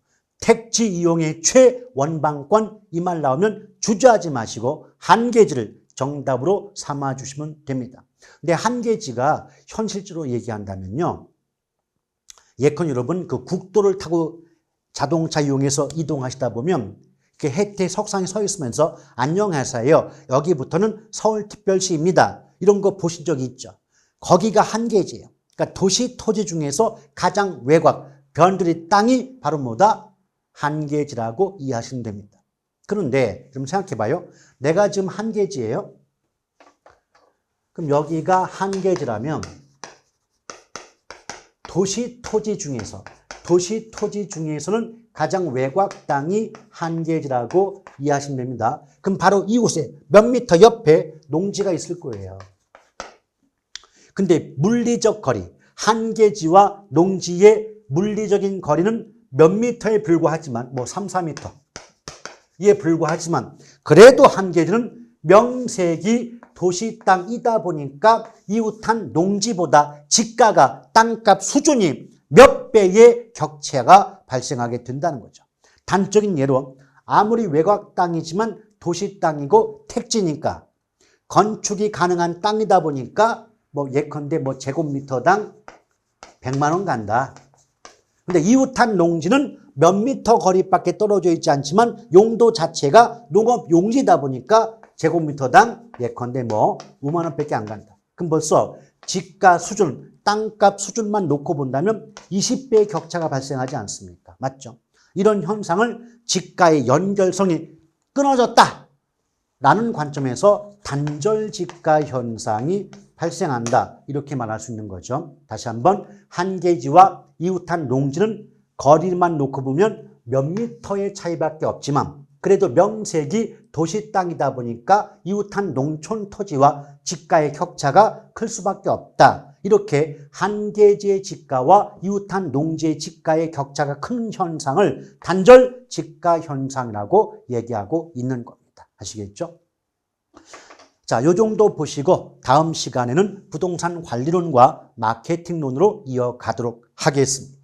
택지 이용의 최원방권 이 말 나오면 주저하지 마시고 한계지를 정답으로 삼아주시면 됩니다. 근데 한계지가 현실적으로 얘기한다면요. 예컨 여러분 그 국도를 타고 자동차 이용해서 이동하시다 보면 혜태 석상에 서 있으면서 안녕하세요. 여기부터는 서울특별시입니다. 이런 거 보신 적이 있죠. 거기가 한계지예요. 그러니까 도시 토지 중에서 가장 외곽, 변두리 땅이 바로 뭐다? 한계지라고 이해하시면 됩니다. 그런데 좀 생각해 봐요. 내가 지금 한계지예요. 그럼 여기가 한계지라면 도시 토지 중에서는 가장 외곽 땅이 한계지라고 이해하시면 됩니다. 그럼 바로 이곳에 몇 미터 옆에 농지가 있을 거예요. 근데 물리적 거리, 한계지와 농지의 물리적인 거리는 몇 미터에 불과하지만 뭐 3, 4미터에 불과하지만 그래도 한계지는 명색이 도시 땅이다 보니까 이웃한 농지보다 지가가 땅값 수준이 몇 배의 격차가 발생하게 된다는 거죠. 단적인 예로 아무리 외곽 땅이지만 도시 땅이고 택지니까 건축이 가능한 땅이다 보니까 뭐 예컨대 뭐 제곱미터당 100만 원 간다. 근데 이웃한 농지는 몇 미터 거리밖에 떨어져 있지 않지만 용도 자체가 농업 용지다 보니까 제곱미터당 예컨대 뭐 5만 원밖에 안 간다. 그럼 벌써 지가 수준, 땅값 수준만 놓고 본다면 20배의 격차가 발생하지 않습니까? 맞죠? 이런 현상을 지가의 연결성이 끊어졌다 라는 관점에서 단절지가 현상이 발생한다. 이렇게 말할 수 있는 거죠. 다시 한번 한계지와 이웃한 농지는 거리만 놓고 보면 몇 미터의 차이밖에 없지만 그래도 명색이 도시 땅이다 보니까 이웃한 농촌 토지와 지가의 격차가 클 수밖에 없다. 이렇게 한계지의 지가와 이웃한 농지의 지가의 격차가 큰 현상을 단절 지가 현상이라고 얘기하고 있는 겁니다. 아시겠죠? 자, 요 정도 보시고 다음 시간에는 부동산 관리론과 마케팅론으로 이어가도록 하겠습니다.